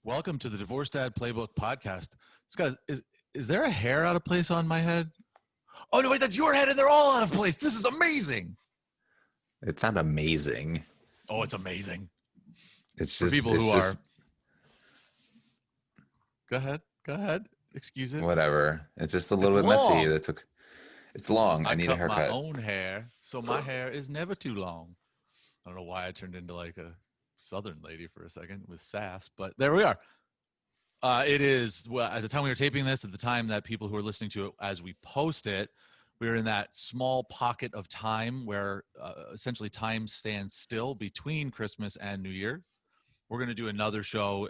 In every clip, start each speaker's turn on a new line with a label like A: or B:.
A: Welcome to the Divorce Dad Playbook podcast. Scott, is there a hair out of place on my head? Oh, no, wait, that's your head and they're all out of place. This is amazing.
B: It's not amazing.
A: Oh, it's amazing.
B: It's
A: For
B: just
A: people who
B: just,
A: are. Go ahead. Excuse it.
B: whatever. It's just a little
A: It's
B: bit
A: long.
B: messy. It's long. I need a
A: cut my
B: haircut.
A: own hair, so my hair is never too long. I don't know why I turned into like a Southern lady for a second with sass, but there we are. It is, well, at the time we were taping this, at the time that people who are listening to it as we post it, we're in that small pocket of time where essentially time stands still between Christmas and New Year. We're going to do another show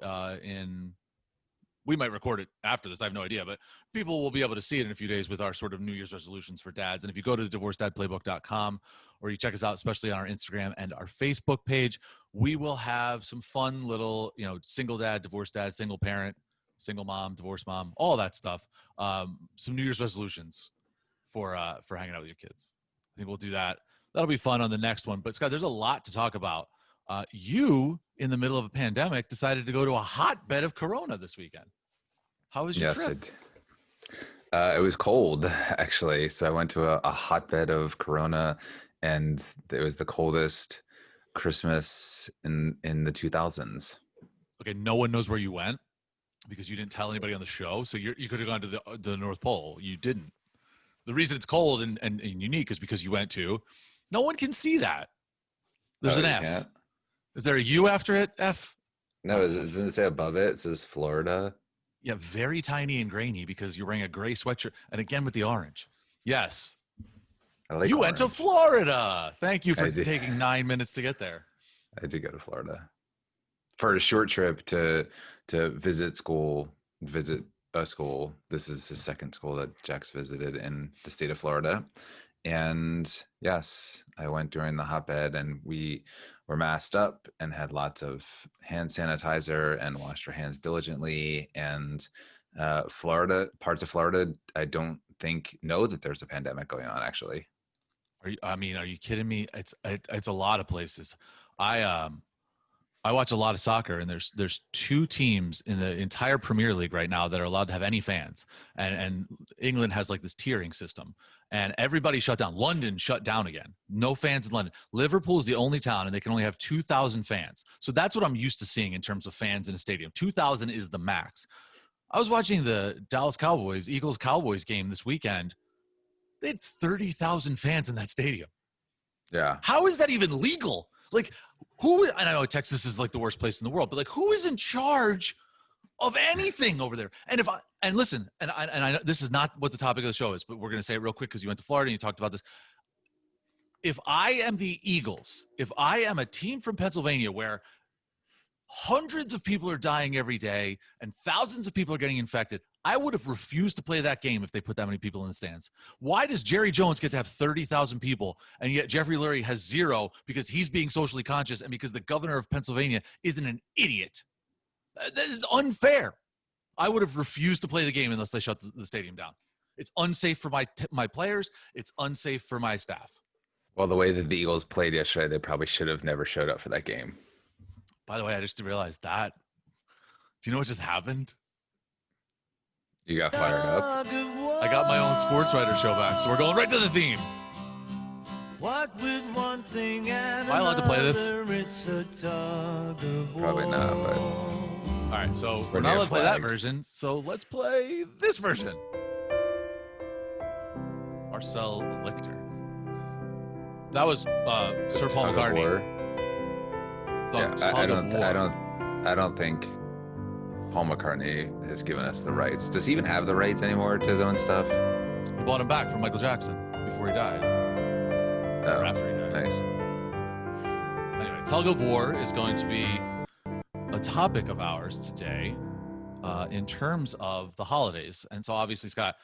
A: we might record it after this. I have no idea, but people will be able to see it in a few days with our sort of New Year's resolutions for dads. And if you go to the divorcedadplaybook.com or you check us out, especially on our Instagram and our Facebook page, we will have some fun little, single dad, divorced dad, single parent, single mom, divorced mom, all that stuff. Some New Year's resolutions for hanging out with your kids. I think we'll do that. That'll be fun on the next one. But Scott, there's a lot to talk about. You, in the middle of a pandemic, decided to go to a hotbed of Corona this weekend. How was your trip?
B: It was cold, actually. So I went to a hotbed of Corona, and it was the coldest Christmas in the 2000s.
A: Okay, no one knows where you went because you didn't tell anybody on the show. So you could have gone to the North Pole. You didn't. The reason it's cold and unique is because you went to. No one can see that. There's an F.
B: Can't?
A: Is there a U after it? F?
B: No, doesn't it say above it? It says Florida.
A: Yeah, very tiny and grainy because you're wearing a gray sweatshirt. And again with the orange. Yes.
B: I like
A: you
B: orange.
A: went to Florida. Thank you for taking 9 minutes to get there.
B: I did go to Florida for a short trip to visit a school. This is the second school that Jack's visited in the state of Florida. And yes, I went during the hotbed, and we were masked up and had lots of hand sanitizer and washed our hands diligently. And parts of Florida, I don't think know that there's a pandemic going on, actually.
A: Are you kidding me? It's a lot of places. I watch a lot of soccer, and there's two teams in the entire Premier League right now that are allowed to have any fans, and England has like this tiering system, and everybody shut down. London shut down again. No fans in London. Liverpool is the only town, and they can only have 2,000 fans. So that's what I'm used to seeing in terms of fans in a stadium. 2,000 is the max. I was watching the Eagles Cowboys game this weekend. They had 30,000 fans in that stadium.
B: Yeah.
A: How is that even legal? Like, and I know Texas is like the worst place in the world, but like, who is in charge of anything over there? And I know this is not what the topic of the show is, but we're going to say it real quick because you went to Florida and you talked about this. If I am the Eagles, if I am a team from Pennsylvania where hundreds of people are dying every day and thousands of people are getting infected, I would have refused to play that game if they put that many people in the stands. Why does Jerry Jones get to have 30,000 people and yet Jeffrey Lurie has 0 because he's being socially conscious and because the governor of Pennsylvania isn't an idiot? That is unfair. I would have refused to play the game unless they shut the stadium down. It's unsafe for my players. It's unsafe for my staff.
B: Well, the way that the Eagles played yesterday, they probably should have never showed up for that game.
A: By the way, I just realized that. Do you know what just happened?
B: You got fired up.
A: I got my own sports writer show back, so we're going right to the theme.
C: What with one thing and
A: Am I allowed to play this?
C: it's a tug-of-war.
B: Probably not, but
A: All right, so we're
B: We're
A: not allowed to play that
B: flagged.
A: version, so let's play this version. Marcel Lichter. That was Sir Paul
B: Tug of
A: McCartney.
B: War.
A: Tug
B: Yeah,
A: of
B: I don't think Paul McCartney has given us the rights. Does he even have the rights anymore to his own stuff?
A: He bought him back from Michael Jackson before he died.
B: Oh,
A: Or after he died.
B: nice.
A: Anyway, tug of war is going to be a topic of ours today in terms of the holidays. And so obviously, Scott,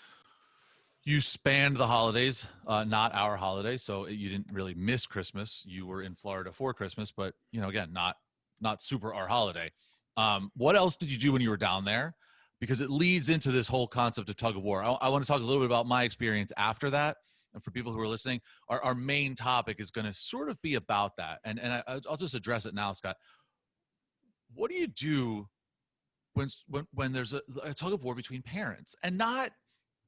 A: you spanned the holidays, not our holiday. So you didn't really miss Christmas. You were in Florida for Christmas, but again, not super our holiday. What else did you do when you were down there? Because it leads into this whole concept of tug of war. I want to talk a little bit about my experience after that. And for people who are listening, our main topic is going to sort of be about that. And I'll just address it now, Scott. What do you do when there's a tug of war between parents, and not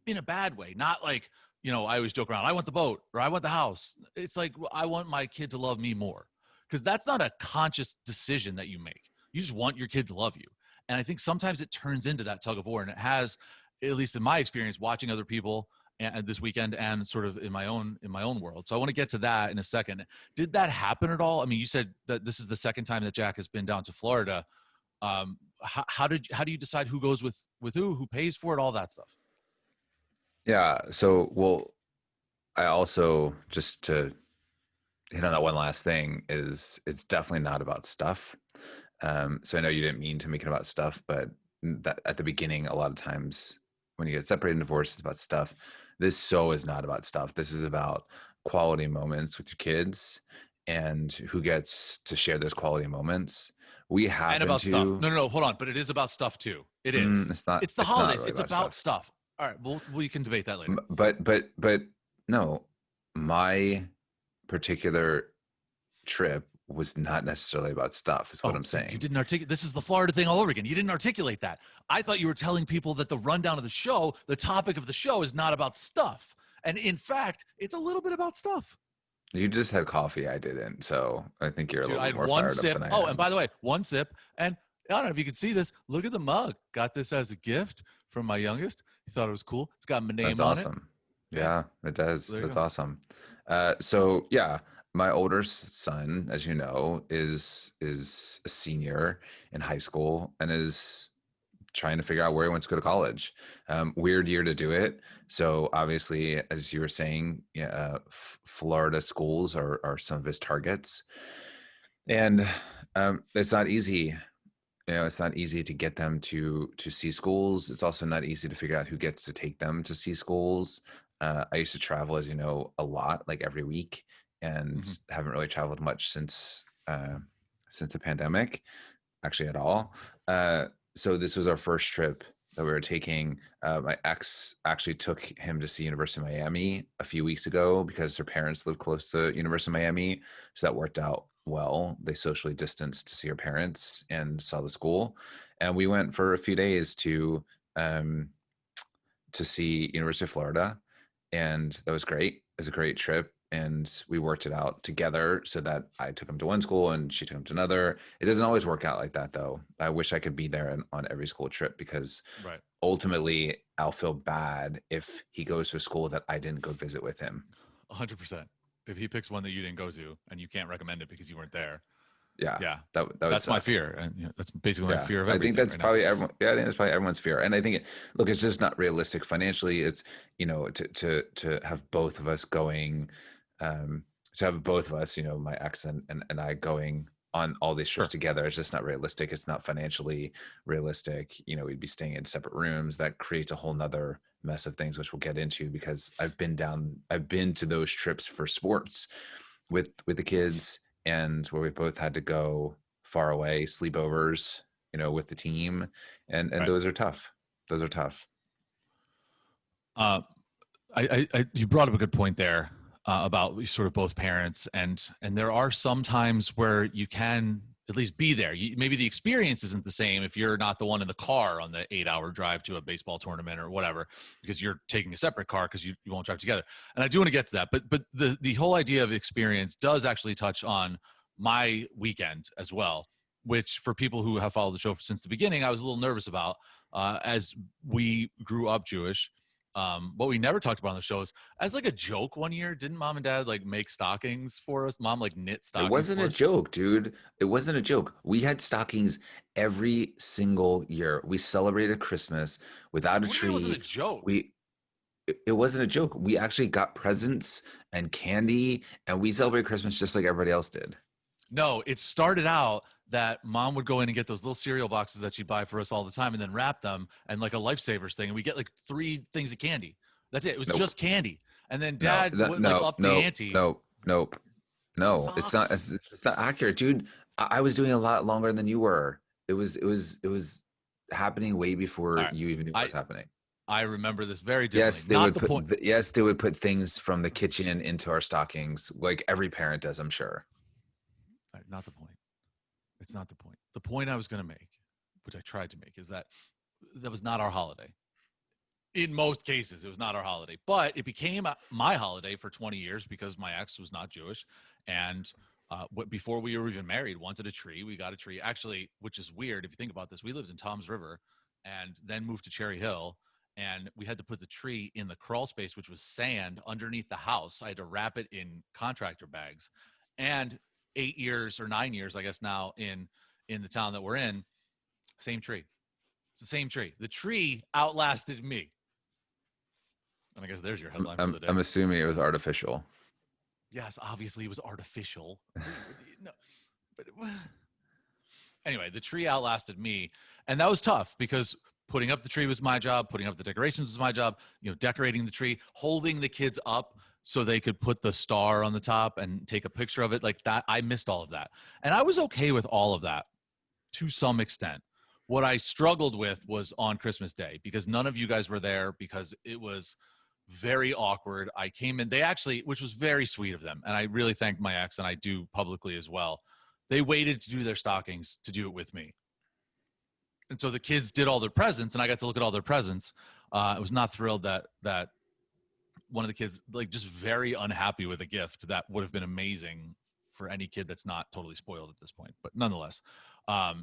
A: in a bad way, not like, I always joke around, I want the boat or I want the house. It's like, well, I want my kid to love me more, because that's not a conscious decision that you make. You just want your kid to love you. And I think sometimes it turns into that tug of war, and it has, at least in my experience, watching other people and this weekend, and sort of in my own world. So I want to get to that in a second. Did that happen at all? I mean, you said that this is the second time that Jack has been down to Florida. How do you decide who goes with who pays for it, all that stuff?
B: Yeah. So, well, I also, just to hit on that one last thing, is it's definitely not about stuff. So I know you didn't mean to make it about stuff, but that at the beginning, a lot of times when you get separated and divorced, it's about stuff. This is not about stuff. This is about quality moments with your kids and who gets to share those quality moments. We happen
A: And about
B: to.
A: stuff. No, hold on. But it is about stuff too. It is.
B: It's not.
A: It's the
B: It's not
A: holidays.
B: really
A: It's about stuff. All right. Well, we can debate that later.
B: But no, my particular trip was not necessarily about stuff, is what I'm saying.
A: You didn't articulate. This is the Florida thing all over again. You didn't articulate that. I thought you were telling people that the rundown of the show, the topic of the show, is not about stuff. And in fact, it's a little bit about stuff.
B: You just had coffee. I didn't. So I think you're a little bit more fired up than I am.
A: Oh, and by the way, one sip. And I don't know if you can see this. Look at the mug. Got this as a gift from my youngest. He thought it was cool. It's got my name
B: That's
A: on
B: awesome.
A: it.
B: Yeah, it does.
A: There you
B: That's
A: go.
B: awesome. So yeah, my older son, as you know, is a senior in high school and is trying to figure out where he wants to go to college. Weird year to do it. So obviously, as you were saying, yeah, Florida schools are some of his targets, and it's not easy. It's not easy to get them to see schools. It's also not easy to figure out who gets to take them to see schools. I used to travel, as you know, a lot, like every week, and haven't really traveled much since the pandemic, actually at all. So this was our first trip that we were taking. My ex actually took him to see University of Miami a few weeks ago because her parents live close to University of Miami. So that worked out well. They socially distanced to see her parents and saw the school. And we went for a few days to see University of Florida. And that was great. It was a great trip. And we worked it out together so that I took him to one school and she took him to another. It doesn't always work out like that, though. I wish I could be there on every school trip, because ultimately I'll feel bad if he goes to a school that I didn't go visit with him.
A: 100%. If he picks one that you didn't go to and you can't recommend it because you weren't there.
B: Yeah.
A: That's my fear. And that's basically my fear of everything.
B: I think that's probably everyone. Yeah, I think that's probably everyone's fear. And I think, look, it's just not realistic financially. It's, to have both of us going, to have both of us, my ex and I going on all these trips together. It's just not realistic. It's not financially realistic. We'd be staying in separate rooms. That creates a whole nother mess of things, which we'll get into, because I've been to those trips for sports with the kids, and where we both had to go far away, sleepovers, with the team. And those are tough. Those are tough.
A: You brought up a good point there about sort of both parents, and there are some times where you can at least be there. Maybe the experience isn't the same if you're not the one in the car on the 8-hour drive to a baseball tournament or whatever, because you're taking a separate car because you won't drive together. And I do want to get to that, but the whole idea of experience does actually touch on my weekend as well, which for people who have followed the show since the beginning, I was a little nervous about as we grew up Jewish. What we never talked about on the show is, as like a joke one year, didn't mom and dad like make stockings for us? Mom like knit stockings.
B: It wasn't a joke, dude. It wasn't a joke. We had stockings every single year. We celebrated Christmas without a tree.
A: It wasn't a joke.
B: It wasn't a joke. We actually got presents and candy, and we celebrated Christmas just like everybody else did.
A: No, it started out that mom would go in and get those little cereal boxes that she'd buy for us all the time and then wrap them, and like a Lifesavers thing. And we get like 3 things of candy. That's it. It was just candy. And then dad would up the ante.
B: Nope. No, it's not. It's not accurate, dude. I was doing a lot longer than you were. It was happening way before you even knew what was happening.
A: I remember this very differently.
B: Yes, they would put things from the kitchen into our stockings, like every parent does, I'm sure.
A: Not the point. It's not the point. The point I was going to make which I tried to make, is that was not our holiday. In most cases, it was not our holiday, but it became my holiday for 20 years because my ex was not Jewish. And before we were even married, wanted a tree. We got a tree, actually, which is weird. If you think about this, we lived in Toms River and then moved to Cherry Hill. And we had to put the tree in the crawl space, which was sand underneath the house. I had to wrap it in contractor bags. And 8 years or 9 years, I guess now in the town that we're in, same tree. It's the same tree. The tree outlasted me. And I guess there's your headline for the day.
B: I'm assuming it was artificial.
A: Yes, obviously it was artificial. No, but anyway, the tree outlasted me. And that was tough because putting up the tree was my job. Putting up the decorations was my job. Decorating the tree, holding the kids up so they could put the star on the top and take a picture of it like that. I missed all of that. And I was okay with all of that to some extent. What I struggled with was on Christmas Day because none of you guys were there because it was very awkward. I came in, which was very sweet of them. And I really thank my ex, and I do publicly as well. They waited to do their stockings to do it with me. And so the kids did all their presents and I got to look at all their presents. I was not thrilled that one of the kids, just very unhappy with a gift that would have been amazing for any kid that's not totally spoiled at this point. But nonetheless, I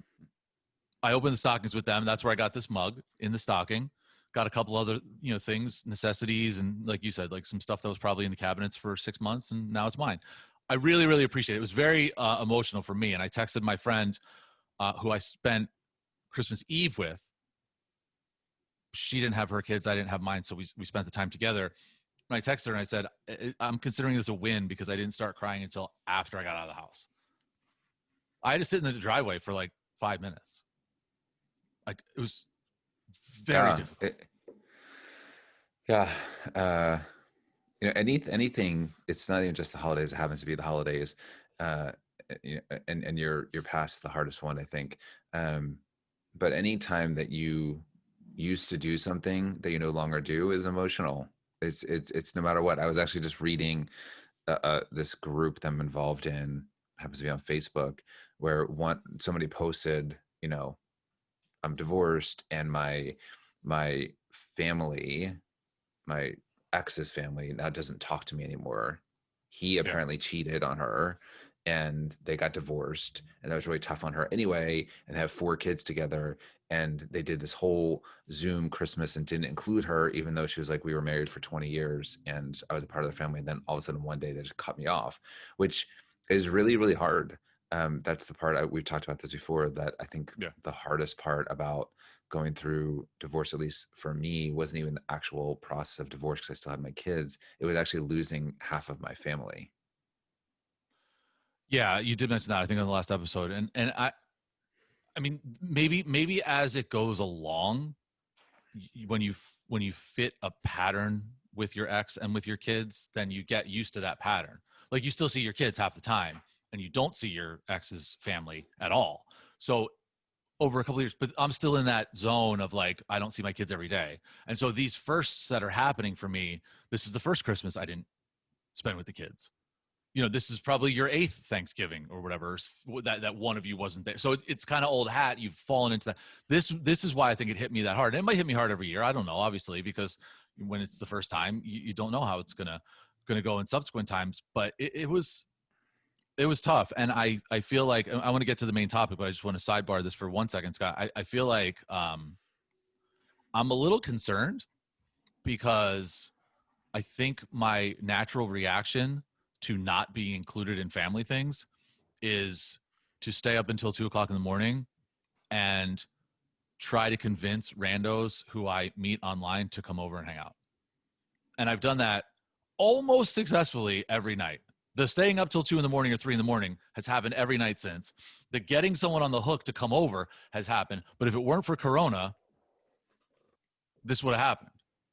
A: opened the stockings with them. That's where I got this mug in the stocking. Got a couple other, things, necessities. And like you said, some stuff that was probably in the cabinets for 6 months and now it's mine. I really, really appreciate it. It was very emotional for me. And I texted my friend who I spent Christmas Eve with. She didn't have her kids. I didn't have mine. So we spent the time together. And I texted her and I said, I'm considering this a win because I didn't start crying until after I got out of the house. I had to sit in the driveway for 5 minutes. It was very difficult.
B: Anything. It's not even just the holidays. It happens to be the holidays, and you're past the hardest one, I think. But any time that you used to do something that you no longer do is emotional. It's no matter what. I was actually just reading this group that I'm involved in, happens to be on Facebook, where somebody posted, I'm divorced and my family, my ex's family now doesn't talk to me anymore. He apparently cheated on her and they got divorced and that was really tough on her anyway, and they have 4 kids together and they did this whole Zoom Christmas and didn't include her, even though she was we were married for 20 years and I was a part of the family. And then all of a sudden one day they just cut me off, which is really, really hard. That's the part we've talked about this before, that I think the hardest part about going through divorce, at least for me, wasn't even the actual process of divorce because I still had my kids. It was actually losing half of my family.
A: Yeah, you did mention that, I think, on the last episode. And I mean, maybe as it goes along, when you fit a pattern with your ex and with your kids, then you get used to that pattern. You still see your kids half the time and you don't see your ex's family at all. So over a couple of years, but I'm still in that zone of I don't see my kids every day. And so these firsts that are happening for me, this is the first Christmas I didn't spend with the kids. This is probably your 8th Thanksgiving or whatever, that one of you wasn't there. So it's kind of old hat. You've fallen into that. This is why I think it hit me that hard. And it might hit me hard every year. I don't know, obviously, because when it's the first time, you don't know how it's gonna go in subsequent times. But it was tough. And I feel like I want to get to the main topic, but I just want to sidebar this for 1 second, Scott. I feel like I'm a little concerned because I think my natural reaction to not being included in family things is to stay up until 2:00 in the morning and try to convince randos who I meet online to come over and hang out. And I've done that almost successfully every night. The staying up till 2 in the morning or 3 in the morning has happened every night since. The getting someone on the hook to come over has happened. But if it weren't for Corona, this would have happened.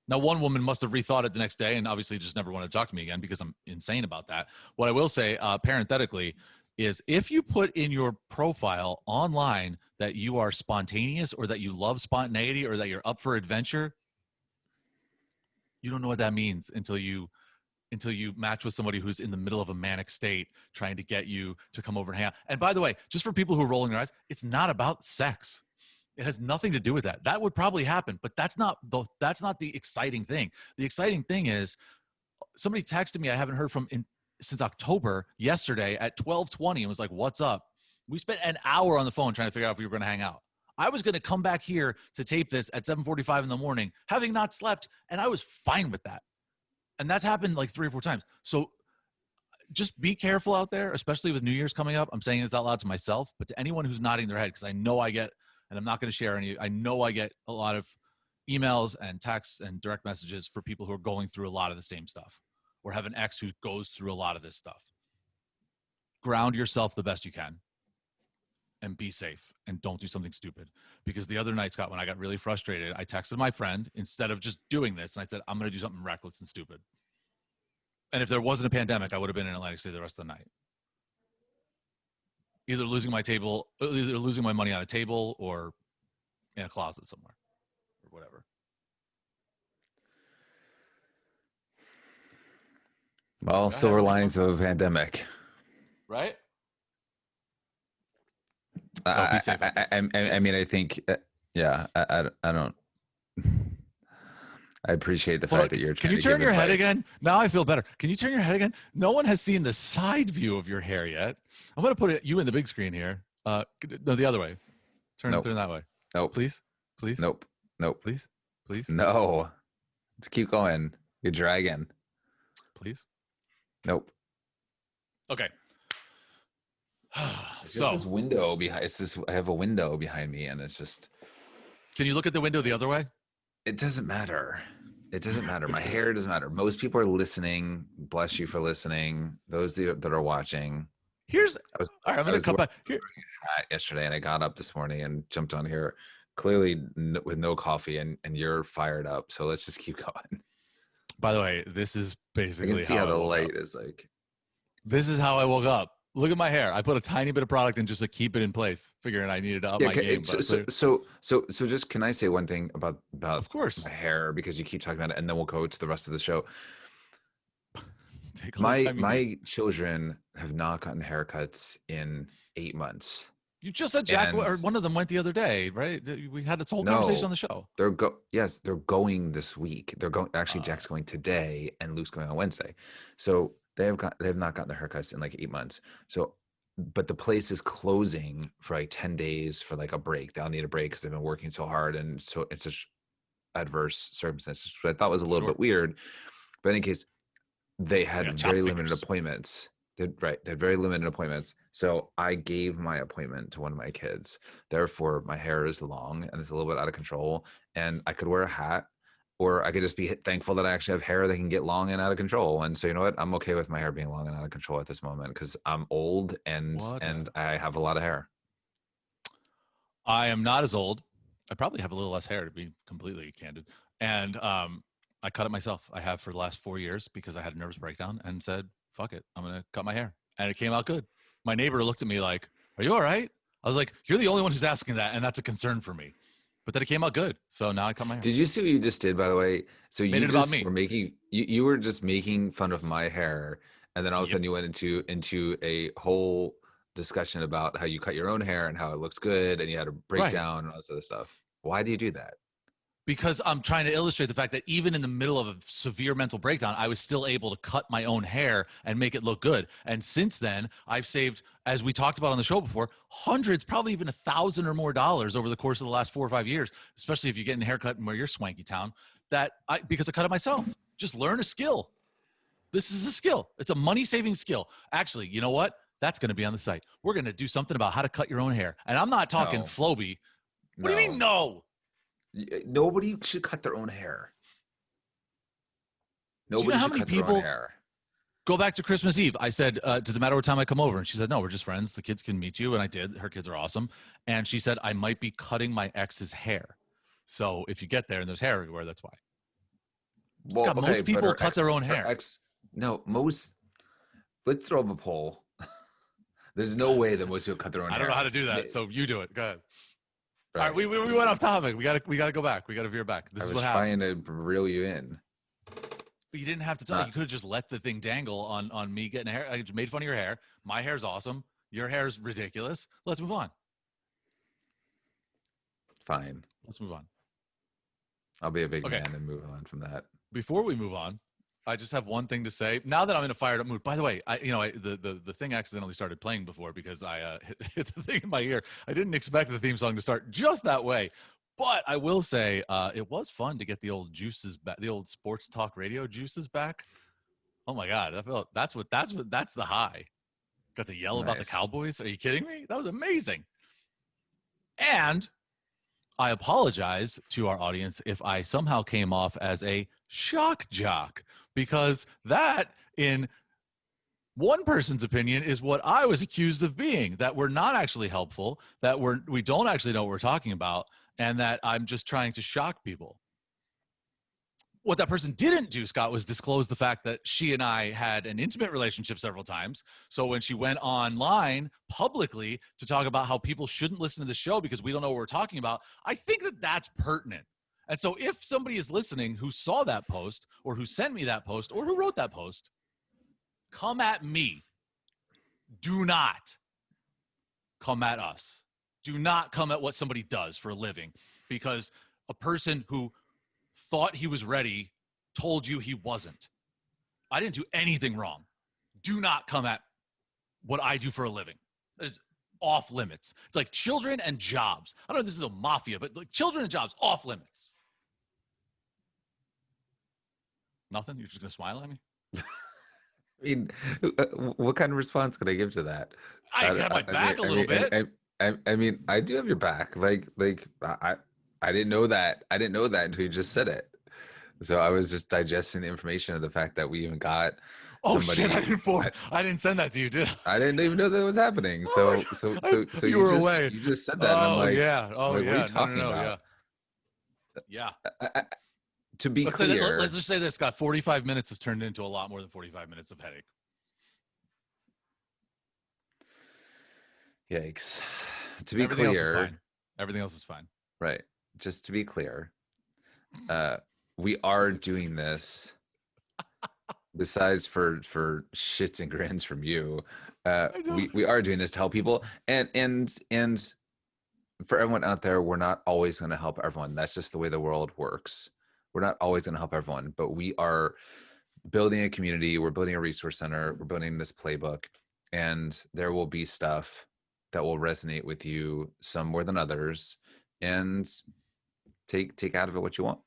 A: Now, one woman must have rethought it the next day and obviously just never wanted to talk to me again because I'm insane about that. What I will say, parenthetically, is if you put in your profile online that you are spontaneous or that you love spontaneity or that you're up for adventure, you don't know what that means until you match with somebody who's in the middle of a manic state trying to get you to come over and hang out. And by the way, just for people who are rolling their eyes, it's not about sex. It has nothing to do with that. That would probably happen, but that's not the exciting thing. The exciting thing is somebody texted me I haven't heard from since October yesterday at 12:20 and was like, "What's up?" We spent an hour on the phone trying to figure out if we were going to hang out. I was going to come back here to tape this at 7:45 in the morning, having not slept, and I was fine with that. And that's happened like 3 or 4 times. So just be careful out there, especially with New Year's coming up. I'm saying this out loud to myself, but to anyone who's nodding their head, because I know I get, and I'm not going to share any, I know I get a lot of emails and texts and direct messages for people who are going through a lot of the same stuff or have an ex who goes through a lot of this stuff. Ground yourself the best you can and be safe and don't do something stupid. Because the other night, Scott, when I got really frustrated, I texted my friend instead of just doing this. And I said, I'm going to do something reckless and stupid. And if there wasn't a pandemic, I would have been in Atlantic City the rest of the night. Either losing my money on a table or in a closet somewhere or whatever.
B: Well, silver linings of a pandemic.
A: Right?
B: So
A: be safe.
B: I mean, I think, yeah, I don't. I appreciate the fact that you're trying
A: Can you
B: to
A: turn
B: give
A: your head
B: advice.
A: again? Now I feel better. Can you turn your head again? No one has seen the side view of your hair yet. I'm going to put you in the big screen here. No, the other way. Turn that way.
B: Nope.
A: Please.
B: Nope.
A: Please.
B: No. Let's keep going. You're dragging.
A: Please.
B: Nope.
A: Okay.
B: So this window behind. I have a window behind me, and it's just.
A: Can you look at the window the other way?
B: It doesn't matter. It doesn't matter. My hair doesn't matter. Most people are listening. Bless you for listening. Those that are watching.
A: All right, I'm going to come back here.
B: Yesterday, and I got up this morning and jumped on here, clearly with no coffee, and you're fired up. So let's just keep going.
A: By the way, this is basically
B: I can see how the light is like.
A: This is how I woke up. Look at my hair. I put a tiny bit of product in just to keep it in place, figuring I needed to up my game.
B: So just can I say one thing about
A: of course
B: my hair, because you keep talking about it, and then we'll go to the rest of the show. My children have not gotten haircuts in 8 months.
A: You just said Jack or one of them went the other day, right? We had this whole conversation on the show.
B: They're going this week. They're going. Actually, Jack's going today, and Luke's going on Wednesday. So they have not gotten their haircuts in like 8 months. So, but the place is closing for like 10 days for like a break. They'll need a break because they've been working so hard, and so it's such adverse circumstances, which I thought was a little bit weird. But in any case, they had very limited appointments. They had very limited appointments. So I gave my appointment to one of my kids. Therefore, my hair is long and it's a little bit out of control. And I could wear a hat, or I could just be thankful that I actually have hair that can get long and out of control. And so, you know what? I'm okay with my hair being long and out of control at this moment because I'm old and I have a lot of hair.
A: I am not as old. I probably have a little less hair, to be completely candid. And I cut it myself. I have for the last 4 years because I had a nervous breakdown and said, fuck it, I'm going to cut my hair. And it came out good. My neighbor looked at me like, are you all right? I was like, you're the only one who's asking that, and that's a concern for me. But then it came out good. So now I cut my hair.
B: Did you see what you just did, by the way? So
A: Made it about me.
B: You were just making fun of my hair, and then all of a sudden you went into a whole discussion about how you cut your own hair and how it looks good, and you had a breakdown and all this other stuff. Why do you do that?
A: Because I'm trying to illustrate the fact that even in the middle of a severe mental breakdown, I was still able to cut my own hair and make it look good. And since then, I've saved, as we talked about on the show before, hundreds, probably even $1,000 or more over the course of the last 4 or 5 years, especially if you're getting a haircut in where you're swanky town, because I cut it myself. Just learn a skill. This is a skill. It's a money-saving skill. Actually, you know what? That's going to be on the site. We're going to do something about how to cut your own hair. And I'm not talking Floby. What do you mean no?
B: Nobody should cut their own hair.
A: Do you know how many people go back to Christmas Eve? I said, does it matter what time I come over? And she said, no, we're just friends. The kids can meet you. And I did. Her kids are awesome. And she said, I might be cutting my ex's hair. So if you get there and there's hair everywhere, that's why. Most people cut their own hair.
B: Let's throw up a poll. There's no way that most people cut their own hair.
A: I don't know how to do that. So you do it. Go ahead. All right, we went off topic. We got to go back. We got to veer back. This is what happened.
B: I was trying to reel you in.
A: But you didn't have to tell. You could have just let the thing dangle on me getting a hair. I just made fun of your hair. My hair's awesome. Your hair's ridiculous. Let's move on.
B: Fine.
A: Let's move on.
B: I'll be a big
A: Okay.
B: man and move on from that.
A: Before we move on, I just have one thing to say. Now that I'm in a fired up mood. By the way, the thing accidentally started playing before because I hit the thing in my ear. I didn't expect the theme song to start just that way, but I will say it was fun to get the old juices back, the old sports talk radio juices back. Oh my god, that's the high. Got to yell about the
B: Nice.
A: Cowboys. Are you kidding me? That was amazing. And I apologize to our audience if I somehow came off as a shock jock, because that, in one person's opinion, is what I was accused of being, that we're not actually helpful, that we don't actually know what we're talking about, and that I'm just trying to shock people. What that person didn't do, Scott, was disclose the fact that she and I had an intimate relationship several times. So when she went online publicly to talk about how people shouldn't listen to the show because we don't know what we're talking about, I think that that's pertinent. And so if somebody is listening who saw that post or who sent me that post or who wrote that post, come at me. Do not come at us. Do not come at what somebody does for a living, because a person who thought he was ready told you he wasn't. I didn't do anything wrong. Do not come at what I do for a living. That is off limits. It's like children and jobs. I don't know if this is a mafia, but like children and jobs, off limits. Nothing? You're just going to smile at me?
B: I mean, what kind of response could I give to that?
A: I had my back a little bit.
B: I mean, I do have your back. Like I didn't know that. I didn't know that until you just said it. So I was just digesting the information of the fact that we even got.
A: Oh
B: somebody,
A: shit! I didn't send that to you, did I?
B: I didn't even know that was happening.
A: Oh
B: So
A: you were
B: just,
A: away.
B: You just said that, and I'm like,
A: yeah. Oh
B: like,
A: yeah.
B: what are you talking about?
A: Yeah.
B: To be
A: let's
B: clear,
A: let's just say this, Scott. 45 minutes has turned into a lot more than 45 minutes of headache.
B: Yikes. To be
A: Everything else is
B: clear,
A: fine. Everything else is fine.
B: right? Just to be clear, we are doing this. Besides for shits and grins from you, we are doing this to help people, and for everyone out there, we're not always going to help everyone. That's just the way the world works. We're not always going to help everyone, but we are building a community. We're building a resource center. We're building this playbook, and there will be stuff that will resonate with you, some more than others, and take out of it what you want.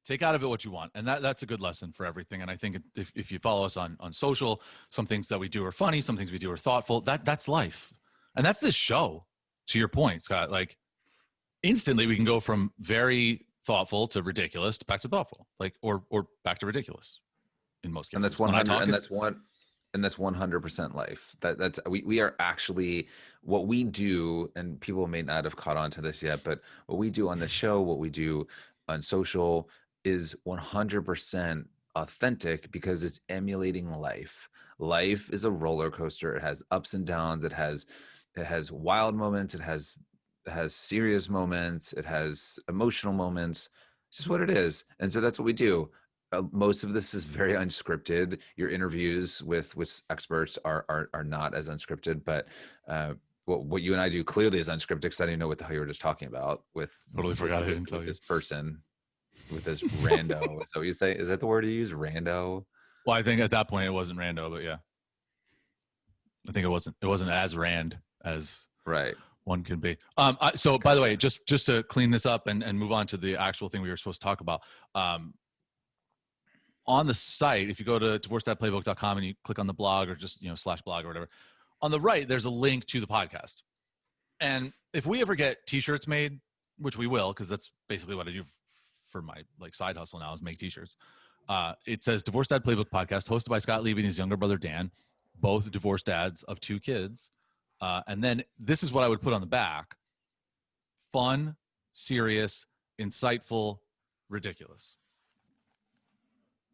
A: Take out of it what you want. And that's a good lesson for everything. And I think if you follow us on social, some things that we do are funny, some things we do are thoughtful. That's life. And that's this show, to your point, Scott. Like, instantly we can go from very thoughtful to ridiculous to back to thoughtful, like, or back to ridiculous in most cases.
B: And that's 100, and that's 100% life. That's we are actually, what we do, and people may not have caught on to this yet, but what we do on the show, what we do on social, is 100% authentic because it's emulating life. Life is a roller coaster. It has ups and downs. It has wild moments. It has serious moments. It has emotional moments. It's just what it is. And so that's what we do. Most of this is very unscripted. Your interviews with experts are not as unscripted, but what you and I do clearly is unscripted, because I didn't know what the hell you were just talking about with.
A: Totally forgot I didn't tell you.
B: This person. With this rando. Is that what you say? Is that the word you use? Rando?
A: Well, I think at that point it wasn't rando, but yeah. I think it wasn't as rand as
B: right
A: one can be. So by the way, just to clean this up and move on to the actual thing we were supposed to talk about. On the site, if you go to divorce.playbook.com and you click on the blog, or just /blog or whatever, on the right there's a link to the podcast. And if we ever get t-shirts made, which we will, because that's basically what I do for my side hustle now, is make t-shirts. It says Divorce Dad Playbook Podcast, hosted by Scott Levy and his younger brother Dan, both divorced dads of 2 kids. And then this is what I would put on the back: fun, serious, insightful, ridiculous.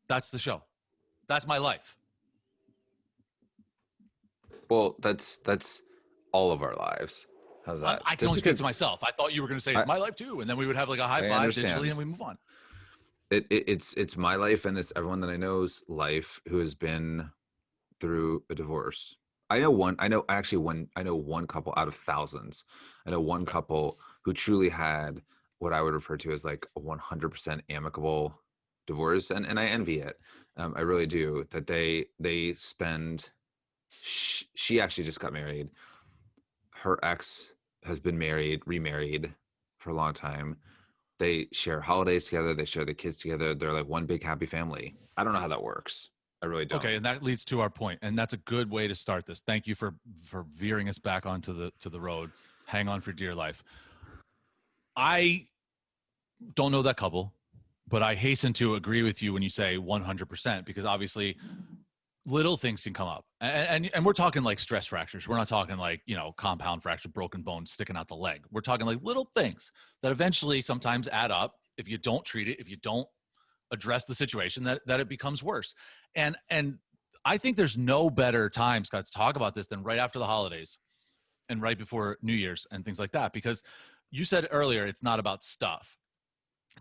A: That's the show. That's my life.
B: Well, that's all of our lives. How's that?
A: I can only speak to myself. I thought you were going to say it's my life too, and then we would have like a high five digitally and we move on.
B: It's my life, and it's everyone that I know's life who has been through a divorce. I know one couple out of thousands. I know one couple who truly had what I would refer to as like a 100% amicable divorce, and I envy it. I really do. That they spend. She actually just got married. Her ex has been remarried for a long time. They share holidays together. They share the kids together. They're like one big happy family. I don't know how that works. I really don't.
A: Okay, and that leads to our point, and that's a good way to start this. Thank you for veering us back onto the road. Hang on for dear life. I don't know that couple, but I hasten to agree with you when you say 100%, because obviously little things can come up, and we're talking like stress fractures. We're not talking like, you know, compound fracture, broken bone sticking out the leg. We're talking like little things that eventually sometimes add up if you don't treat it, if you don't address the situation, that it becomes worse. And I think there's no better time, Scott, to talk about this than right after the holidays and right before New Year's and things like that, because you said earlier it's not about stuff.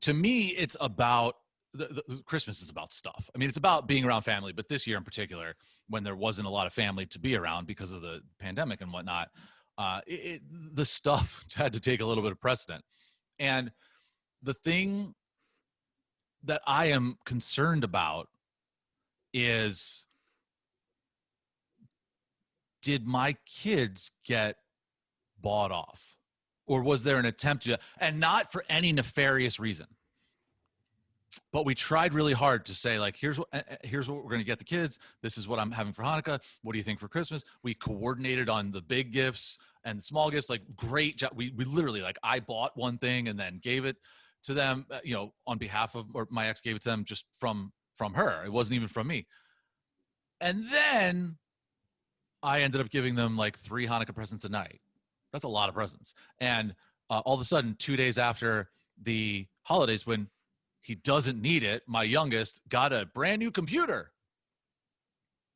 A: To me, it's about the Christmas is about stuff. I mean, it's about being around family, but this year in particular, when there wasn't a lot of family to be around because of the pandemic and whatnot, the stuff had to take a little bit of precedent. And the thing that I am concerned about is, did my kids get bought off? Or was there an attempt to, and not for any nefarious reason, but we tried really hard to say, like, here's what we're going to get the kids. This is what I'm having for Hanukkah. What do you think for Christmas? We coordinated on the big gifts and the small gifts, like great job. We literally, like, I bought one thing and then gave it to them, you know, on behalf of, or my ex gave it to them just from her. It wasn't even from me. And then I ended up giving them like 3 Hanukkah presents a night. That's a lot of presents. And all of a sudden, 2 days after the holidays, when he doesn't need it, my youngest got a brand new computer,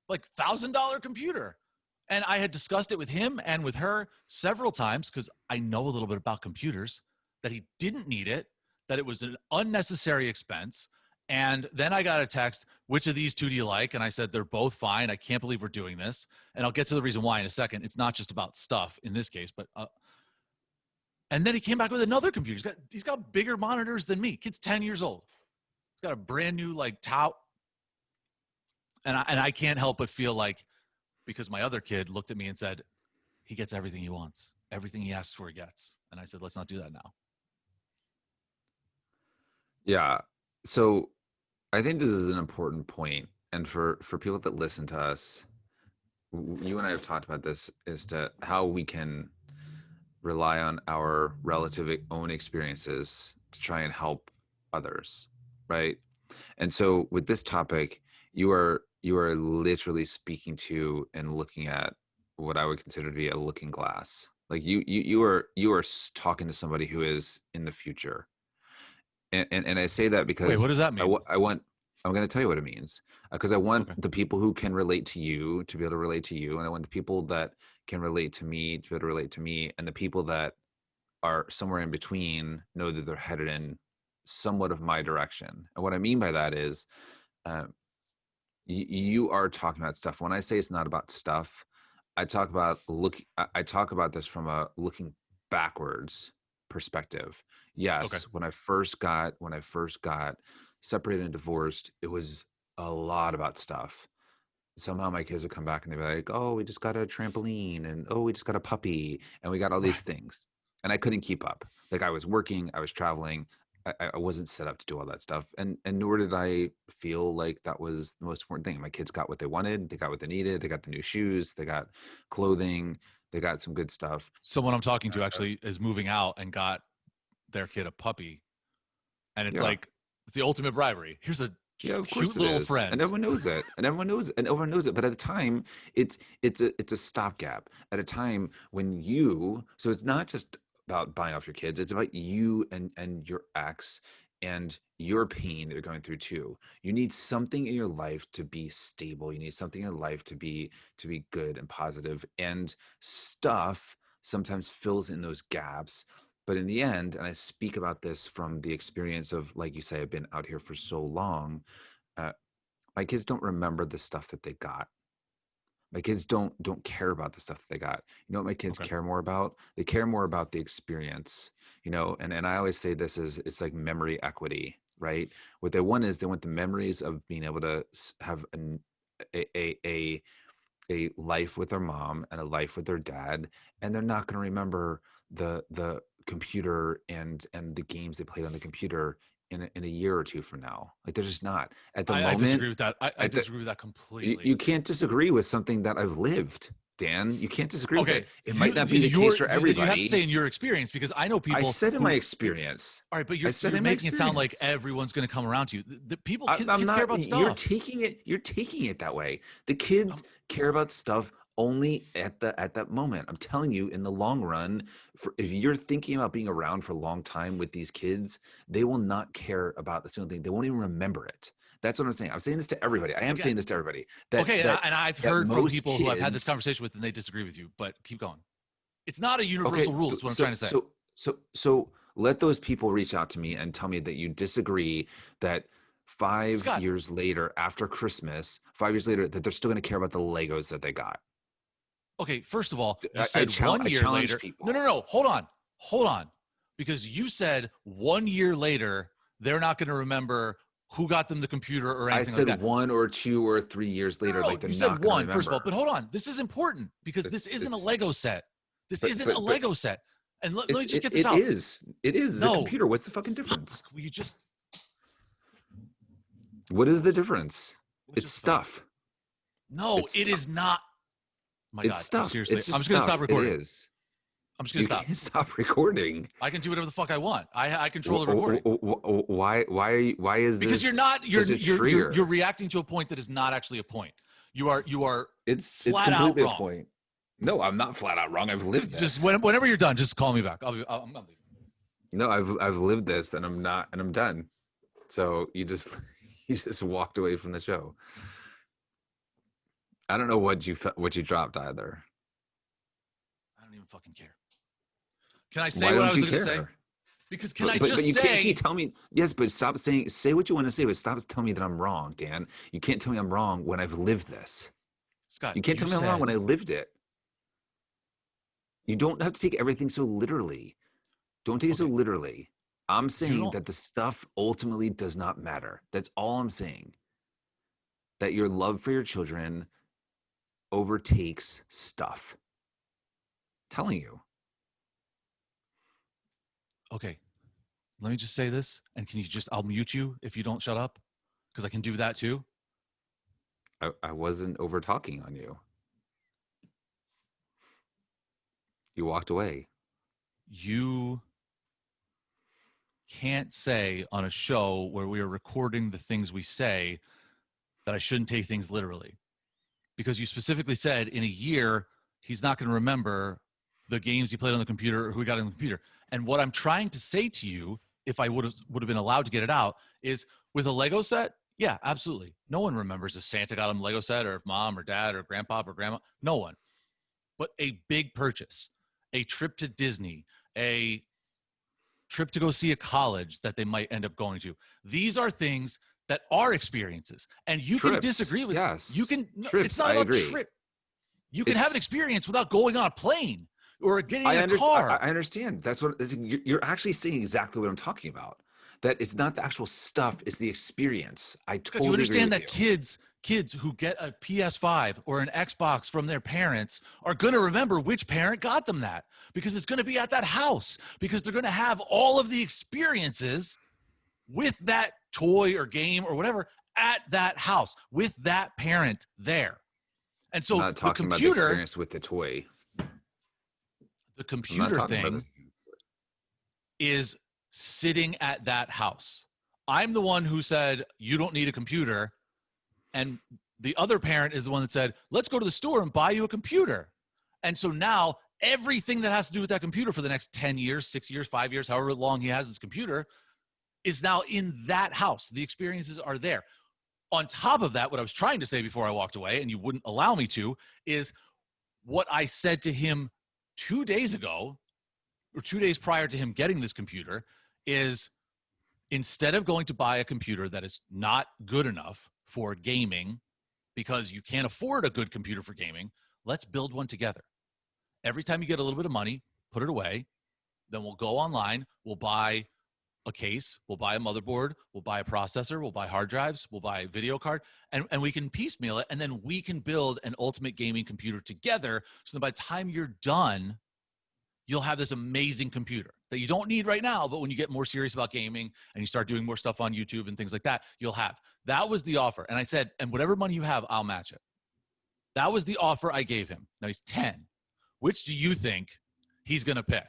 A: like $1,000 computer. And I had discussed it with him and with her several times, because I know a little bit about computers, that he didn't need it, that it was an unnecessary expense. And then I got a text, which of these two do you like? And I said, they're both fine. I can't believe we're doing this. And I'll get to the reason why in a second. It's not just about stuff in this case, but and then he came back with another computer. He's got bigger monitors than me. Kid's 10 years old. He's got a brand new like tout. And I can't help but feel like, because my other kid looked at me and said, he gets everything he wants. Everything he asks for, he gets. And I said, let's not do that now.
B: Yeah. So I think this is an important point. And for people that listen to us, you and I have talked about this, as to how we can rely on our relative own experiences to try and help others, right? And so with this topic, you are literally speaking to and looking at what I would consider to be a looking glass. Like you are talking to somebody who is in the future. And I say that because
A: Wait, what does that mean?
B: I'm going to tell you what it means, because I want the people who can relate to you to be able to relate to you. And I want the people that can relate to me to be able to relate to me. And the people that are somewhere in between know that they're headed in somewhat of my direction. And what I mean by that is, you are talking about stuff. When I say it's not about stuff, I talk about this from a looking backwards perspective. Yes. When I first got separated and divorced, it was a lot about stuff. Somehow my kids would come back and they'd be like, oh, we just got a trampoline, and oh, we just got a puppy, and we got all these things. And I couldn't keep up. Like, I was working, I was traveling. I wasn't set up to do all that stuff. And nor did I feel like that was the most important thing. My kids got what they wanted. They got what they needed. They got the new shoes. They got clothing. They got some good stuff.
A: Someone I'm talking to actually is moving out and got their kid a puppy. And it's like, it's the ultimate bribery. Here's a cute little friend.
B: And everyone knows it. And everyone knows it. But at the time, it's a stopgap. At a time when so it's not just about buying off your kids. It's about you and your ex and your pain that you're going through too. You need something in your life to be stable. You need something in your life to be good and positive. And stuff sometimes fills in those gaps. But in the end, and I speak about this from the experience of, like you say, I've been out here for so long, my kids don't remember the stuff that they got. My kids don't care about the stuff that they got. You know what my kids
A: Okay.
B: care more about? They care more about the experience, you know, and I always say this is, it's like memory equity, right? What they want is they want the memories of being able to have a life with their mom and a life with their dad, and they're not going to remember the computer and the games they played on the computer in a year or two from now. Like they're just not at the
A: I
B: moment.
A: disagree with that. I
B: At the,
A: disagree with that
B: you,
A: completely.
B: you can't disagree with something that I've lived, Dan. You can't disagree with
A: Okay,
B: it. It might not be the case for
A: then you have to say
B: everybody.
A: in your experience, because I know
B: I
A: people
B: said in my
A: who.
B: experience.
A: All right, but
B: I
A: you're
B: said
A: you're
B: in my
A: making it sound like
B: experience.
A: everyone's going to come around to you. The people,
B: I'm
A: kids care
B: not.
A: about
B: You're
A: stuff.
B: taking it. You're taking it that way. The kids care about stuff only at that moment. I'm telling you, in the long run, if you're thinking about being around for a long time with these kids, they will not care about the single thing. They won't even remember it. That's what I'm saying. I'm saying this to everybody. I am saying this to everybody.
A: Okay, and I've heard from
B: Most
A: people who I've had this
B: kids.
A: conversation with, and they disagree with you. But keep going. It's not a
B: Okay,
A: universal rule. Is what I'm trying to say.
B: So let those people reach out to me and tell me that you disagree that 5
A: Scott,
B: years later, after Christmas, 5 years later, that they're still going to care about the Legos that they got.
A: okay, first of all, you
B: I
A: said 1 year
B: challenge
A: later.
B: people.
A: No. Hold on. Because you said 1 year later, they're not going to remember who got them the computer or anything
B: I said
A: like that.
B: 1 or 2 or 3 years later, like they're
A: you
B: not
A: said
B: going to
A: one,
B: remember.
A: first of all. But hold on. This is important because this isn't a Lego set. This isn't a Lego set. And let me just get this out.
B: It is. It is a computer. What's the fucking difference?
A: Will you just.
B: What is the difference? It's stuff.
A: No, it is not. My God,
B: it's stuff.
A: seriously.
B: It's
A: I'm
B: just
A: just going to stop recording.
B: It is.
A: I'm just going to stop.
B: You can't stop recording.
A: I can do whatever the fuck I want. I control the recording.
B: Why is
A: because
B: this
A: you're not you're
B: such a trigger?
A: you're reacting to a point that is not actually a point. You are
B: it's
A: flat
B: completely
A: out wrong.
B: a point. No, I'm not flat out wrong. I've lived this.
A: Just whenever you're done, just call me back. I'm gonna leave.
B: No, I've lived this and I'm done. So you just walked away from the show. I don't know what you dropped either.
A: I don't even fucking care. Can I say
B: Why
A: what
B: don't
A: I was
B: you
A: going to
B: care?
A: say? Because can I
B: but
A: just
B: you
A: say?
B: can't tell me. Yes, but stop saying. Say what you want to say, but stop telling me that I'm wrong, Dan. You can't tell me I'm wrong when I've lived this.
A: Scott,
B: You can't tell me I'm wrong when I lived it. You don't have to take everything so literally. Don't take it so literally. I'm saying that the stuff ultimately does not matter. That's all I'm saying. That your love for your children overtakes stuff. I'm telling you.
A: Okay, let me just say this, and can you just? I'll mute you if you don't shut up, because I can do that too.
B: I wasn't over talking on you. You walked away.
A: You can't say on a show where we are recording the things we say that I shouldn't take things literally, because you specifically said in a year he's not going to remember the games he played on the computer or who he got on the computer. And what I'm trying to say to you, if I would have been allowed to get it out, is with a Lego set, yeah, absolutely. No one remembers if Santa got him a Lego set or if mom or dad or grandpa or grandma. No one. But a big purchase, a trip to Disney, a trip to go see a college that they might end up going to. These are things that are experiences. And you can disagree with you can
B: trips,
A: it's not about trip. You can have an experience without going on a plane or getting in a car.
B: I understand. That's what you're actually saying exactly what I'm talking about. That it's not the actual stuff, it's the experience. I totally
A: you understand
B: agree with
A: that
B: you.
A: kids who get a PS5 or an Xbox from their parents are going to remember which parent got them that, because it's going to be at that house, because they're going to have all of the experiences with that toy or game or whatever at that house with that parent there. And so
B: I'm not talking about the experience with the toy.
A: The computer thing is sitting at that house. I'm the one who said, you don't need a computer. And the other parent is the one that said, let's go to the store and buy you a computer. And so now everything that has to do with that computer for the next 10 years, 6 years, 5 years, however long he has this computer, is now in that house. The experiences are there. On top of that, what I was trying to say before I walked away, and you wouldn't allow me to, is what I said to him 2 days ago, or 2 days prior to him getting this computer, is instead of going to buy a computer that is not good enough for gaming because you can't afford a good computer for gaming. Let's build one together. Every time you get a little bit of money, put it away. Then we'll go online. We'll buy a case. We'll buy a motherboard. We'll buy a processor. We'll buy hard drives. We'll buy a video card. And we can piecemeal it. And then we can build an ultimate gaming computer together. So that by the time you're done, you'll have this amazing computer that you don't need right now. But when you get more serious about gaming and you start doing more stuff on YouTube and things like that, you'll have. That was the offer. And I said, and whatever money you have, I'll match it. That was the offer I gave him. Now he's 10. Which do you think he's going to pick?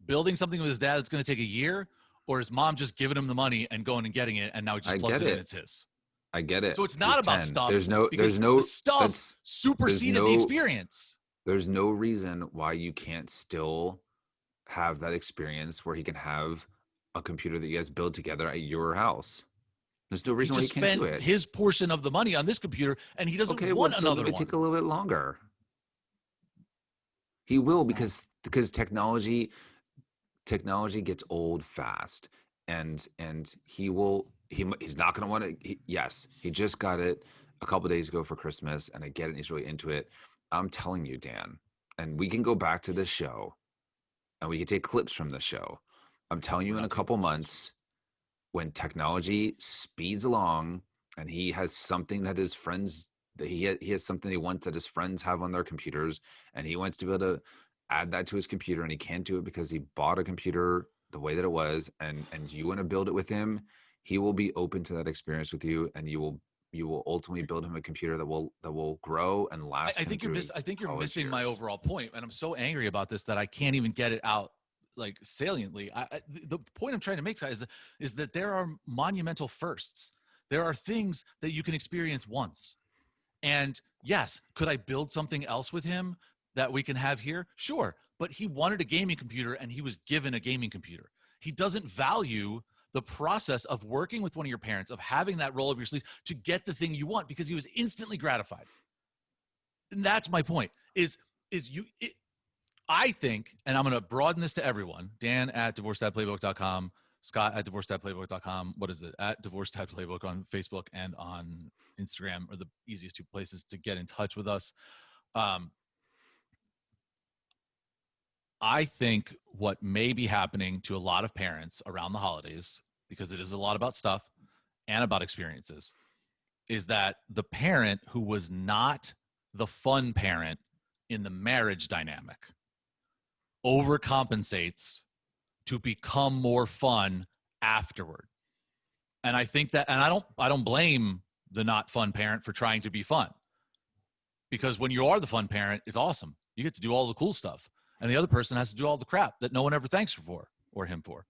A: Building something with his dad that's going to take a year, or his mom just giving him the money and going and getting it, and now he just plugs it in, it's his?
B: I get it.
A: So it's not about
B: 10.
A: stuff.
B: There's no
A: the stuff superseded the experience.
B: There's no reason why you can't still have that experience where he can have a computer that you guys build together at your house. There's no reason why he can't do it.
A: His portion of the money on this computer, and he doesn't want another one.
B: It take a little bit longer. He will, because technology gets old fast, and he's not going to want to. Yes, he just got it a couple days ago for Christmas, and I get it. And he's really into it. I'm telling you, Dan, and we can go back to this show, and we can take clips from the show. I'm telling you, in a couple months, when technology speeds along, and he has something that his friends. He has something he wants that his friends have on their computers, and he wants to be able to add that to his computer, and he can't do it because he bought a computer the way that it was, and you want to build it with him. He will be open to that experience with you, and you will ultimately build him a computer that will grow and last.
A: I think you're missing my overall point, and I'm so angry about this that I can't even get it out like saliently. The point I'm trying to make is that there are monumental firsts. There are things that you can experience once. And yes, could I build something else with him that we can have here? Sure. But he wanted a gaming computer, and he was given a gaming computer. He doesn't value the process of working with one of your parents, of having that roll up your sleeve to get the thing you want, because he was instantly gratified. And that's my point I think, and I'm going to broaden this to everyone, Dan at divorcedadplaybook.com, Scott at divorcedadplaybook.com. What is it? At divorcedadplaybook on Facebook and on Instagram are the easiest two places to get in touch with us. I think what may be happening to a lot of parents around the holidays, because it is a lot about stuff and about experiences, is that the parent who was not the fun parent in the marriage dynamic overcompensates to become more fun afterward. And I think that, and I don't blame the not fun parent for trying to be fun, because when you are the fun parent, it's awesome. You get to do all the cool stuff, and the other person has to do all the crap that no one ever thanks her for or him for.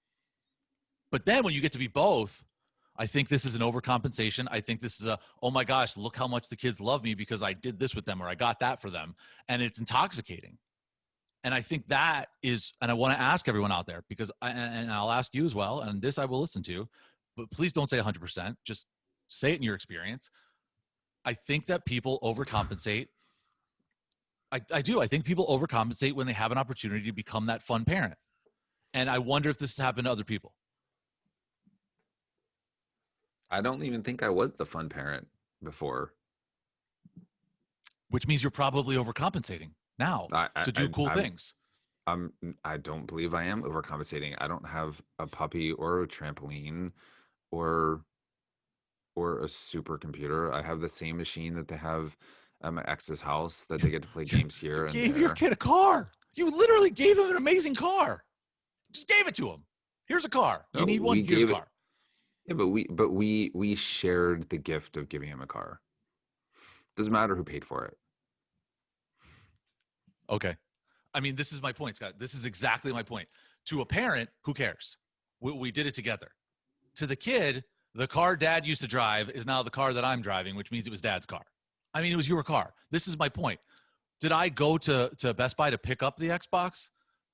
A: But then when you get to be both, I think this is an overcompensation. I think this is oh my gosh, look how much the kids love me because I did this with them or I got that for them. And it's intoxicating. And I think that is, and I want to ask everyone out there, because and I'll ask you as well, and this I will listen to, but please don't say 100%. Just say it in your experience. I think that people overcompensate. I do. I think people overcompensate when they have an opportunity to become that fun parent. And I wonder if this has happened to other people.
B: I don't even think I was the fun parent before.
A: Which means you're probably overcompensating now to do cool things.
B: I don't believe I am overcompensating. I don't have a puppy or a trampoline or a supercomputer. I have the same machine that they have at my ex's house that they get to play games here and
A: gave
B: there.
A: Your kid a car. You literally gave him an amazing car. Just gave it to him. Here's a car. You need one. Here's a car.
B: Yeah, but we shared the gift of giving him a car. Doesn't matter who paid for it.
A: Okay. I mean, this is my point, Scott. This is exactly my point. To a parent, who cares? We did it together. To the kid, the car dad used to drive is now the car that I'm driving, which means it was dad's car. I mean, it was your car. This is my point. Did I go to Best Buy to pick up the Xbox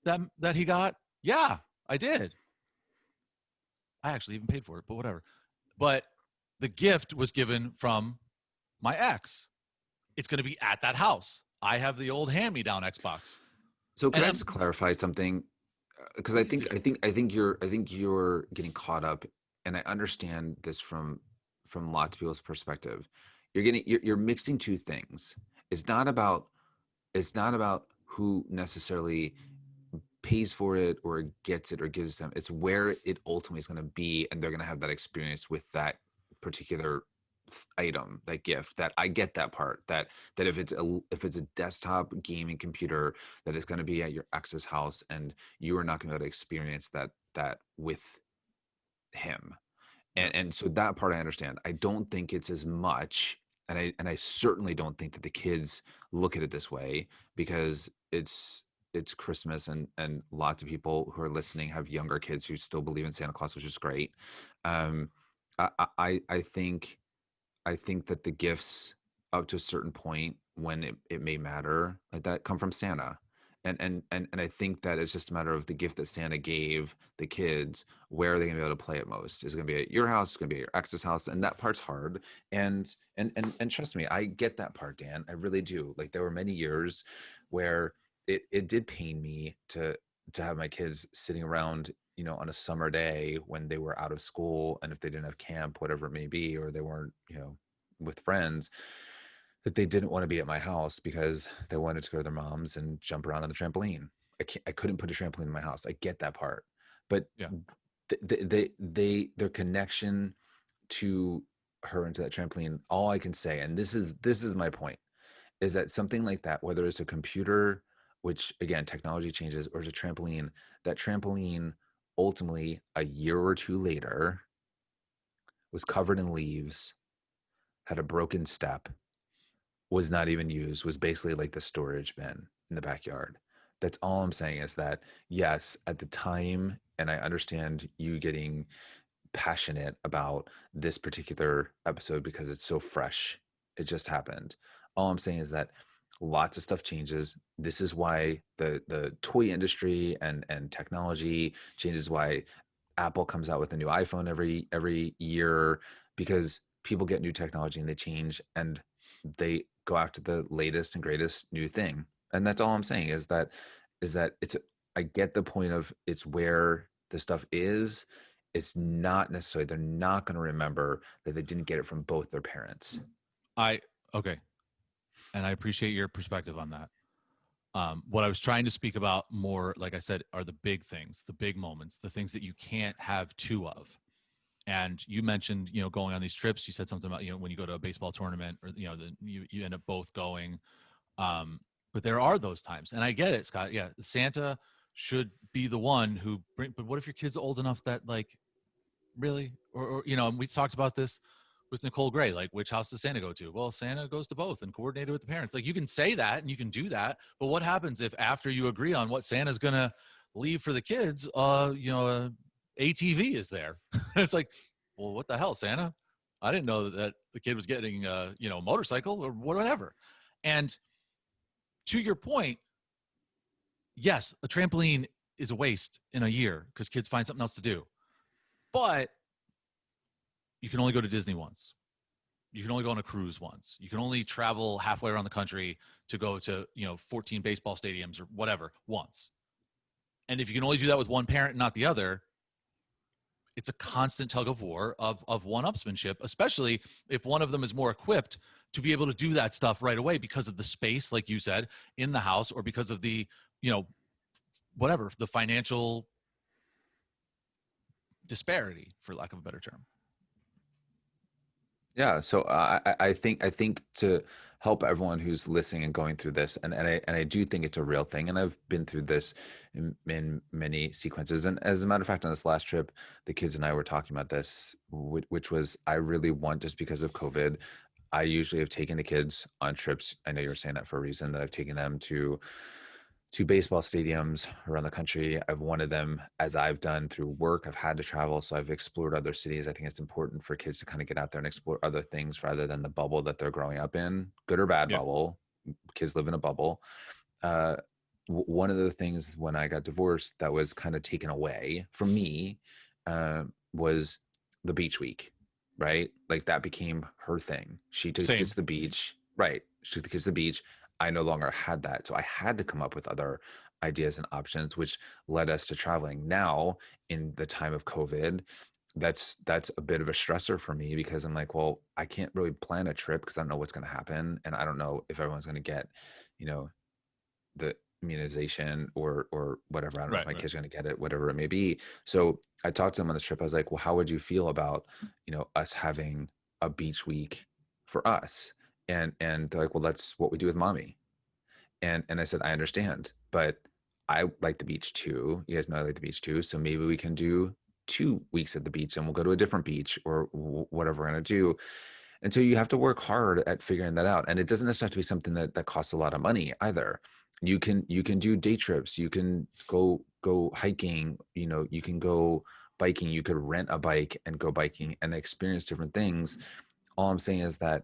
A: that he got? Yeah, I did. I actually even paid for it, but whatever. But the gift was given from my ex. It's going to be at that house. I have the old hand-me-down Xbox.
B: So can I just clarify something? Because I think you're getting caught up, and I understand this from lots of people's perspective. you're mixing two things. It's not about who necessarily pays for it or gets it or gives them. It's where it ultimately is going to be, and they're going to have that experience with that particular item, that gift. That I get that part. That if it's a desktop gaming computer that is going to be at your ex's house, and you are not going to be able to experience that with him.
A: Yes.
B: And so that part I understand. I don't think it's as much, and I certainly don't think that the kids look at it this way, because it's Christmas, and lots of people who are listening have younger kids who still believe in Santa Claus, which is great. Um, I think that the gifts up to a certain point, when it may matter, like that, come from Santa. And I think that it's just a matter of the gift that Santa gave the kids. Where are they gonna be able to play it most? Is it gonna be at your house? It's gonna be at your ex's house, and that part's hard. And trust me, I get that part, Dan. I really do. Like, there were many years where it did pain me to have my kids sitting around, on a summer day when they were out of school, and if they didn't have camp, whatever it may be, or they weren't, with friends, that they didn't want to be at my house because they wanted to go to their mom's and jump around on the trampoline. I couldn't put a trampoline in my house. I get that part, but
A: Yeah.
B: their connection to her and to that trampoline. All I can say, and this is my point, is that something like that, whether it's a computer, which again technology changes, or it's a trampoline, that trampoline ultimately a year or two later was covered in leaves, had a broken step, was not even used, was basically like the storage bin in the backyard. That's all I'm saying, is that yes, at the time, and I understand you getting passionate about this particular episode because it's so fresh. It just happened. All I'm saying is that lots of stuff changes. This is why the toy industry and technology changes, why Apple comes out with a new iPhone every year, because people get new technology and they change, and they go after the latest and greatest new thing. And that's all I'm saying, is that I get the point of, it's where the stuff is. It's not necessarily, they're not going to remember that they didn't get it from both their parents.
A: Okay, and I appreciate your perspective on that. What I was trying to speak about more, like I said, are the big things, the big moments, the things that you can't have two of. And you mentioned, going on these trips. You said something about, when you go to a baseball tournament, or you end up both going. But there are those times, and I get it, Scott. Yeah, Santa should be the one who bring. But what if your kid's old enough that, like, really, or and we talked about this with Nicole Gray, like, which house does Santa go to? Well, Santa goes to both and coordinated with the parents. Like, you can say that and you can do that, but what happens if after you agree on what Santa's gonna leave for the kids, ATV is there? It's like, well, what the hell, Santa? I didn't know that the kid was getting a motorcycle or whatever. And to your point, yes, a trampoline is a waste in a year because kids find something else to do. But you can only go to Disney once. You can only go on a cruise once. You can only travel halfway around the country to go to, 14 baseball stadiums or whatever once. And if you can only do that with one parent and not the other, it's a constant tug of war of one-upsmanship, especially if one of them is more equipped to be able to do that stuff right away because of the space, like you said, in the house, or because of the, whatever, the financial disparity, for lack of a better term.
B: Yeah, so I think to help everyone who's listening and going through this, and I do think it's a real thing, and I've been through this in many sequences. And as a matter of fact, on this last trip, the kids and I were talking about this, which was, I really want, just because of COVID, I usually have taken the kids on trips. I know you're saying that for a reason, that I've taken them to baseball stadiums around the country. I've wanted them, as I've done through work, I've had to travel, so I've explored other cities. I think it's important for kids to kind of get out there and explore other things rather than the bubble that they're growing up in, good or bad.
A: Yeah.
B: Bubble. Kids live in a bubble. One of the things when I got divorced that was kind of taken away from me was the beach week, right? Like, that became her thing. She took the kids to the beach, right? She took the kids to the beach. I no longer had that. So I had to come up with other ideas and options, which led us to traveling. Now, in the time of COVID, that's a bit of a stressor for me, because I'm like, well, I can't really plan a trip because I don't know what's going to happen, and I don't know if everyone's going to get, you know, the immunization or whatever. I don't know if
A: Right,
B: my
A: right.
B: kid's going to get it, whatever it may be. So I talked to them on this trip. I was like, well, how would you feel about, us having a beach week for us? And they're like, well, that's what we do with mommy. And I said, I understand, but I like the beach too. You guys know I like the beach too. So maybe we can do 2 weeks at the beach, and we'll go to a different beach, or whatever we're going to do. And so you have to work hard at figuring that out. And it doesn't necessarily have to be something that costs a lot of money either. You can do day trips. You can go hiking. You can go biking. You could rent a bike and go biking and experience different things. All I'm saying is that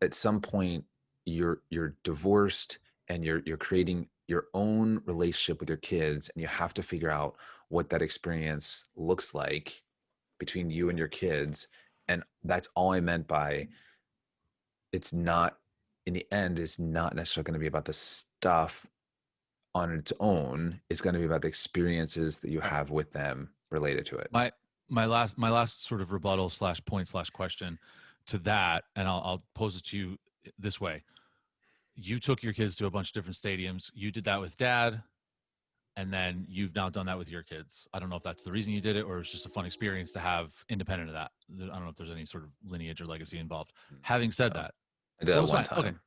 B: at some point you're divorced, and you're creating your own relationship with your kids, and you have to figure out what that experience looks like between you and your kids. And that's all I meant by, it's not, in the end, it's not necessarily going to be about the stuff on its own. It's going to be about the experiences that you
A: Right.
B: have with them related to it.
A: My last sort of rebuttal / point / question to that, and I'll pose it to you this way. You took your kids to a bunch of different stadiums. You did that with dad, and then you've now done that with your kids. I don't know if that's the reason you did it, or it's just a fun experience to have independent of that. I don't know if there's any sort of lineage or legacy involved. Having said
B: No,
A: that,
B: I did
A: that
B: that
A: was
B: one
A: fine. Okay.
B: time.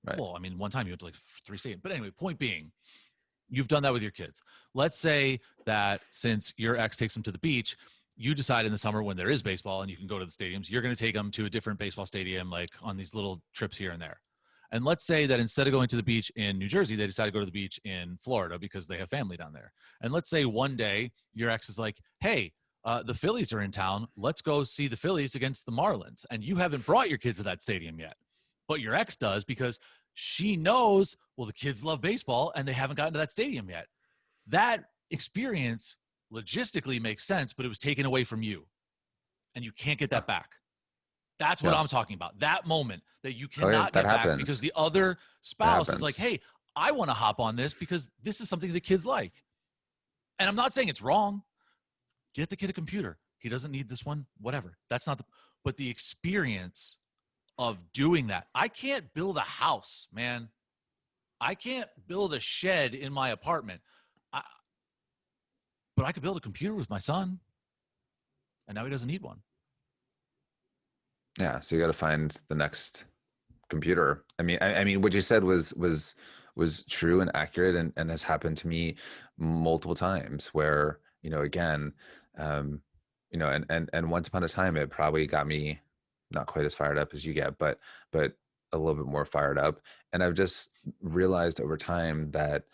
B: Right.
A: Well, I mean, one time you went to like 3 stadiums. But anyway, point being, you've done that with your kids. Let's say that since your ex takes them to the beach, you decide in the summer when there is baseball and you can go to the stadiums, you're going to take them to a different baseball stadium, like on these little trips here and there. And let's say that instead of going to the beach in New Jersey, they decide to go to the beach in Florida because they have family down there. And let's say one day your ex is like, hey, the Phillies are in town. Let's go see the Phillies against the Marlins. And you haven't brought your kids to that stadium yet, but your ex does because she knows, well, the kids love baseball and they haven't gotten to that stadium yet. That experience logistically makes sense, but it was taken away from you and you can't get
B: Yeah.
A: that back. That's what
B: Yeah.
A: I'm talking about. That moment that you
B: Oh, yeah,
A: cannot
B: that
A: get back because
B: happens.
A: the other
B: That
A: spouse is like,
B: happens.
A: hey, I want to hop on this because this is something the kids like. And I'm not saying it's wrong. Get the kid a computer. He doesn't need this one, whatever. That's not the, but the experience of doing that. I can't build a house, man. I can't build a shed in my apartment. But I could build a computer with my son. And now he doesn't need one.
B: Yeah. So you got to find the next computer. I mean, what you said was true and accurate, and has happened to me multiple times where, again, um, and once upon a time, it probably got me not quite as fired up as you get, but a little bit more fired up. And I've just realized over time that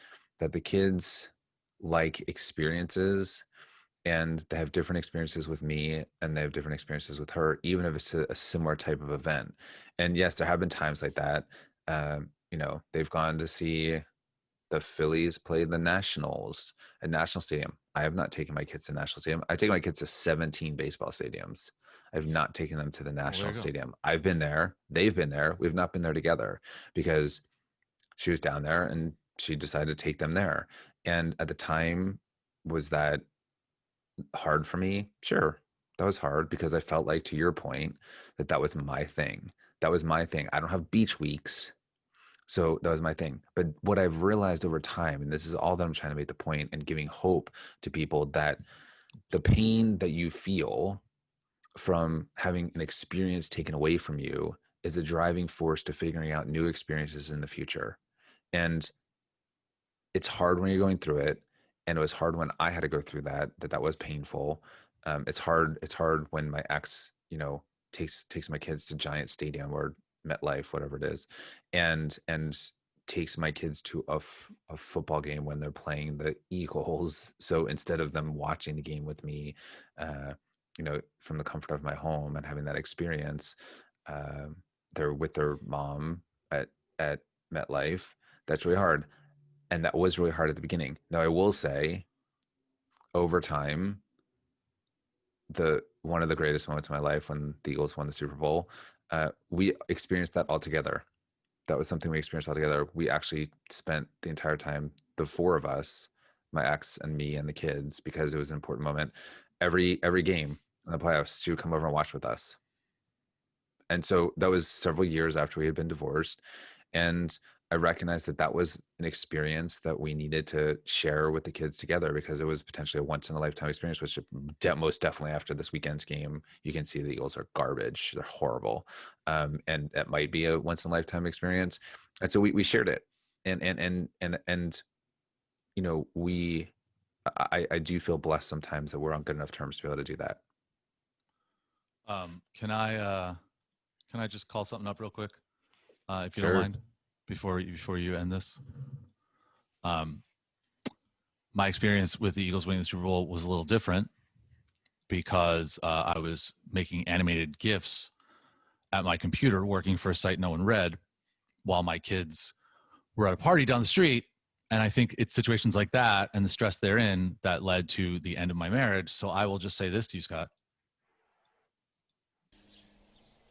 B: the kids like experiences, and they have different experiences with me, and they have different experiences with her, even if it's a similar type of event. And yes, there have been times like that. They've gone to see the Phillies play the Nationals at National Stadium. I have not taken my kids to National Stadium. I've taken my kids to 17 baseball stadiums. I've not taken them to the
A: Well, there
B: National
A: you go.
B: Stadium. I've been there. They've been there. We've not been there together because she was down there and she decided to take them there. And at the time, was that hard for me? Sure. That was hard because I felt like, to your point, that was my thing. That was my thing. I don't have beach weeks. So that was my thing. But what I've realized over time, and this is all that I'm trying to make the point and giving hope to people, that the pain that you feel from having an experience taken away from you is a driving force to figuring out new experiences in the future. And it's hard when you're going through it, and it was hard when I had to go through that was painful. It's hard when my ex takes my kids to Giant Stadium or MetLife, whatever it is, and takes my kids to a football game when they're playing the Eagles. So instead of them watching the game with me, from the comfort of my home and having that experience, um, they're with their mom at MetLife. That's really hard. And that was really hard at the beginning. Now, I will say, over time, one of the greatest moments of my life, when the Eagles won the Super Bowl, we experienced that all together. That was something we experienced all together. We actually spent the entire time, the four of us, my ex and me and the kids, because it was an important moment. Every game, in the playoffs to come over and watch with us. And so that was several years after we had been divorced. And I recognized that that was an experience that we needed to share with the kids together, because it was potentially a once in a lifetime experience, which most definitely after this weekend's game, you can see the Eagles are garbage. They're horrible. And that might be a once in a lifetime experience. And so we shared it. And, you know, I do feel blessed sometimes that we're on good enough terms to be able to do that.
A: Can I just call something up real quick, if you
B: Sure.
A: don't mind, before you end this? My experience with the Eagles winning the Super Bowl was a little different, because I was making animated GIFs at my computer, working for a site no one read, while my kids were at a party down the street. And I think it's situations like that and the stress they're in that led to the end of my marriage. So I will just say this to you, Scott.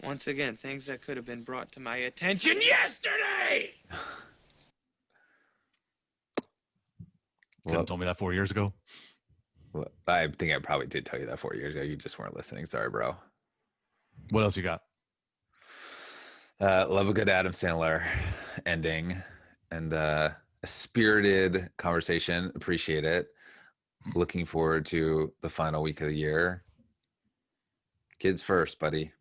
D: Once again, things that could have been brought to my attention yesterday.
A: Couldn't have told me that 4 years ago.
B: Well, I think I probably did tell you that 4 years ago. You just weren't listening. Sorry, bro.
A: What else you got?
B: Love a good Adam Sandler ending, and a spirited conversation. Appreciate it. Looking forward to the final week of the year. Kids first, buddy.